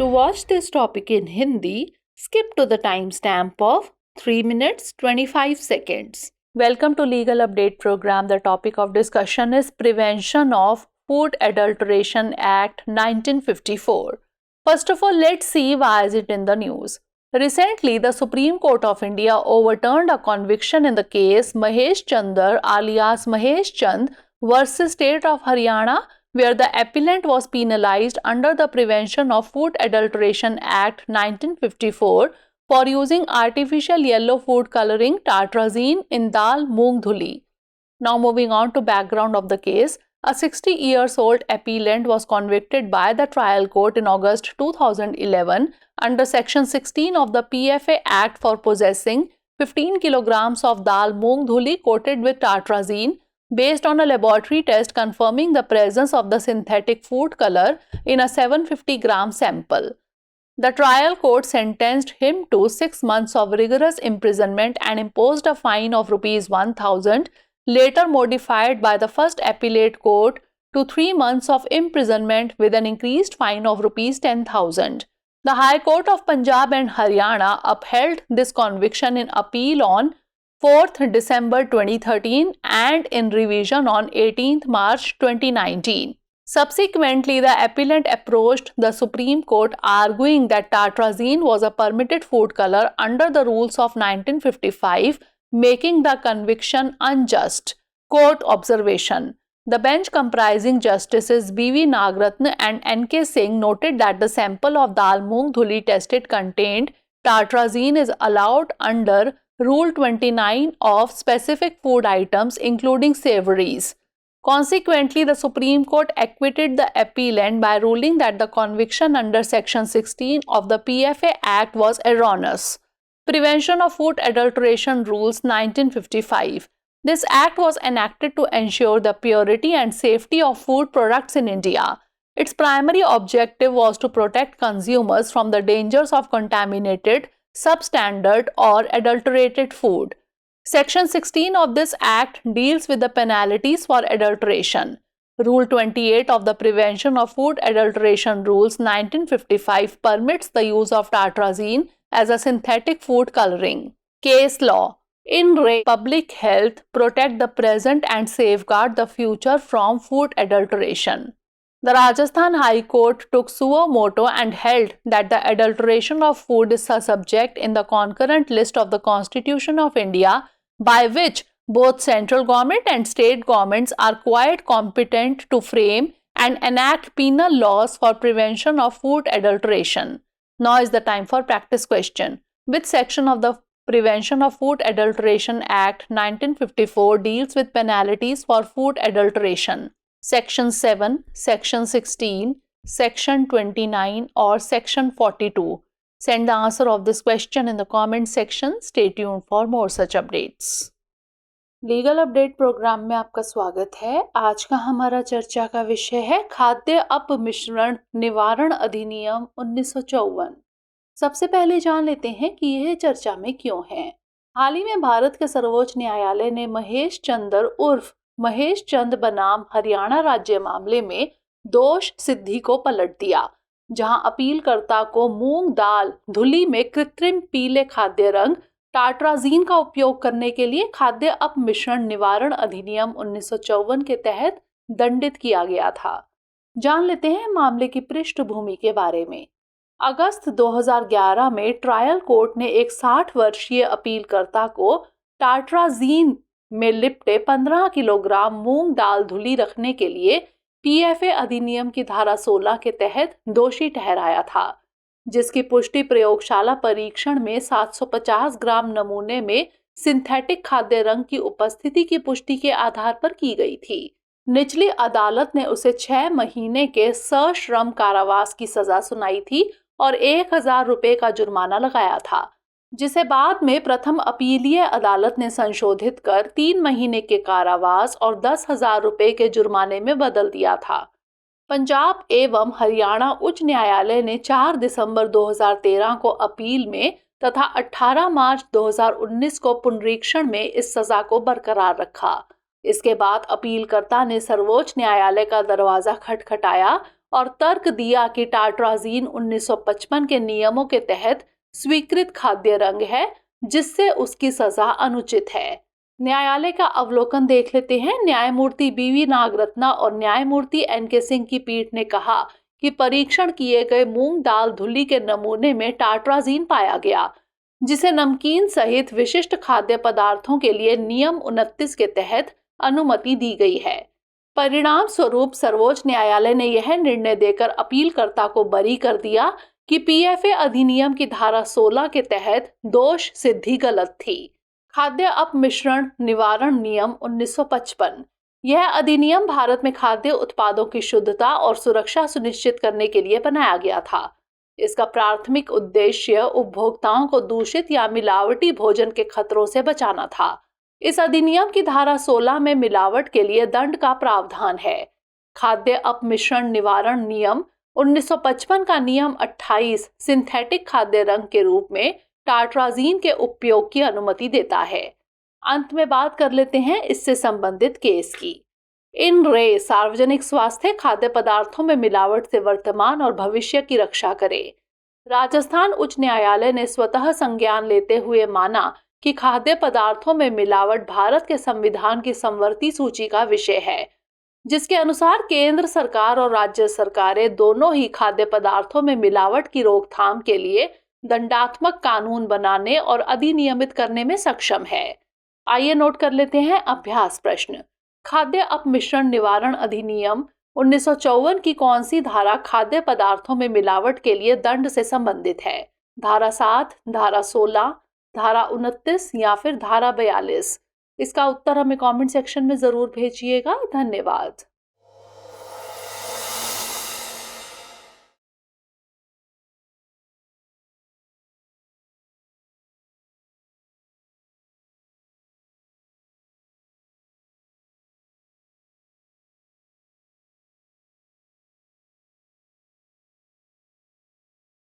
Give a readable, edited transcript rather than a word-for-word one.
To watch this topic in Hindi, skip to the timestamp of 3 minutes 25 seconds. Welcome to Legal Update Program. The topic of discussion is Prevention of Food Adulteration Act 1954. First of all, let's see why is it in the news. Recently, the Supreme Court of India overturned a conviction in the case Mahesh Chandar alias Mahesh Chand versus State of Haryana, where the appellant was penalized under the Prevention of Food Adulteration Act 1954 for using artificial yellow food coloring tartrazine in dal moong dhuli. Now moving on to background of the case, a 60-year-old appellant was convicted by the trial court in August 2011 under Section 16 of the PFA Act for possessing 15 kilograms of dal moong dhuli coated with tartrazine based on a laboratory test confirming the presence of the synthetic food color in a 750-gram sample. The trial court sentenced him to 6 months of rigorous imprisonment and imposed a fine of Rs 1,000, later modified by the first appellate court to 3 months of imprisonment with an increased fine of Rs 10,000. The High Court of Punjab and Haryana upheld this conviction in appeal on 4th December 2013 and in revision on 18th March 2019. Subsequently, the appellant approached the Supreme Court arguing that tartrazine was a permitted food color under the rules of 1955, making the conviction unjust. Court observation. The bench comprising Justices B.V. Nagratna and N.K. Singh noted that the sample of dal moong dhuli tested contained tartrazine is allowed under Rule 29 of specific food items including savories. Consequently, the Supreme Court acquitted the appellant by ruling that the conviction under Section 16 of the PFA Act was erroneous. Prevention of Food Adulteration Rules 1955. This act was enacted to ensure the purity and safety of food products in India. Its primary objective was to protect consumers from the dangers of contaminated, substandard or adulterated food. Section 16 of this Act deals with the penalties for adulteration. Rule 28 of the Prevention of Food Adulteration Rules 1955 permits the use of tartrazine as a synthetic food coloring. Case law. In re public health, protect the present and safeguard the future from food adulteration. The Rajasthan High Court took suo motu and held that the adulteration of food is a subject in the concurrent list of the Constitution of India, by which both central government and state governments are quite competent to frame and enact penal laws for prevention of food adulteration. Now is the time for practice question. Which section of the Prevention of Food Adulteration Act 1954 deals with penalties for food adulteration? Section 7, Section 16, Section 29 or Section 42? Send the answer of this question in the comment section. Stay tuned for more such updates. Legal update programme में आपका स्वागत है। आज का हमारा चर्चा का विषय है खाद्य अपमिश्रण निवारण अधिनियम 1954। सबसे पहले जान लेते हैं कि यह चर्चा में क्यों है। हाल ही में भारत के सर्वोच्च न्यायालय ने महेश चंदर उर्फ महेश चंद बनाम हरियाणा राज्य मामले में दोष सिद्धि को पलट दिया, जहां अपीलकर्ता को मूंग दाल धुली में कृत्रिम पीले खाद्य रंग टार्ट्राजीन का उपयोग करने के लिए खाद्य अपमिश्रण निवारण अधिनियम 1954 के तहत दंडित किया गया था। जान लेते हैं मामले की पृष्ठभूमि के बारे में। अगस्त 2011 में ट्रायल कोर्ट ने एक 60 वर्षीय अपीलकर्ता को टार्ट्राजीन में लिपटे 15 किलोग्राम मूंग दाल धुली रखने के लिए पीएफए अधिनियम की धारा 16 के तहत दोषी ठहराया था, जिसकी पुष्टि प्रयोगशाला परीक्षण में 750 ग्राम नमूने में सिंथेटिक खाद्य रंग की उपस्थिति की पुष्टि के आधार पर की गई थी। निचली अदालत ने उसे 6 महीने के सश्रम कारावास की सजा सुनाई थी और 1000 रुपये का जुर्माना लगाया था, जिसे बाद में प्रथम अपीलीय अदालत ने संशोधित कर 3 महीने के कारावास और 10,000 रुपये के जुर्माने में बदल दिया था। पंजाब एवं हरियाणा उच्च न्यायालय ने 4 दिसंबर 2013 को अपील में तथा 18 मार्च 2019 को पुनरीक्षण में इस सजा को बरकरार रखा। इसके बाद अपीलकर्ता ने सर्वोच्च न्यायालय का दरवाजा खटखटाया और तर्क दिया कि टाट्राजीन 1955 के नियमों के तहत स्वीकृत खाद्य रंग है, जिससे उसकी सजा अनुचित है। न्यायालय का अवलोकन देख लेते हैं। न्यायमूर्ति बीवी नागरत्ना और न्यायमूर्ति एन.के. सिंह की पीठ ने कहा कि परीक्षण किए गए मूंग दाल धुली के नमूने में टाट्राजीन पाया गया, जिसे नमकीन सहित विशिष्ट खाद्य पदार्थों के लिए नियम 29 के तहत अनुमति दी गई है। परिणाम स्वरूप सर्वोच्च न्यायालय ने यह निर्णय देकर अपीलकर्ता को बरी कर दिया कि पीएफए अधिनियम की धारा 16 के तहत दोष सिद्धि गलत थी। खाद्य अपमिश्रण निवारण नियम 1955। यह अधिनियम भारत में खाद्य उत्पादों की शुद्धता और सुरक्षा सुनिश्चित करने के लिए बनाया गया था। इसका प्राथमिक उद्देश्य उपभोक्ताओं को दूषित या मिलावटी भोजन के खतरों से बचाना था। इस अधिनियम की धारा 16 में मिलावट के लिए दंड का प्रावधान है। खाद्य अपमिश्रण निवारण नियम 1955 का नियम 28 सिंथेटिक खाद्य रंग के रूप में टाट्राजीन के उपयोग की अनुमति देता है। अंत में बात कर लेते हैं इससे संबंधित केस की। इन रे सार्वजनिक स्वास्थ्य खाद्य पदार्थों में मिलावट से वर्तमान और भविष्य की रक्षा करे। राजस्थान उच्च न्यायालय ने स्वतः संज्ञान लेते हुए माना कि खाद्य पदार्थों में मिलावट भारत के संविधान की समवर्ती सूची का विषय है, जिसके अनुसार केंद्र सरकार और राज्य सरकारें दोनों ही खाद्य पदार्थों में मिलावट की रोकथाम के लिए दंडात्मक कानून बनाने और अधिनियमित करने में सक्षम है। आइए नोट कर लेते हैं अभ्यास प्रश्न। खाद्य अपमिश्रण निवारण अधिनियम 1954 की कौन सी धारा खाद्य पदार्थों में मिलावट के लिए दंड से संबंधित है? धारा 7, धारा 16, धारा 29 या फिर धारा 42? इसका उत्तर हमें कमेंट सेक्शन में जरूर भेजिएगा। धन्यवाद।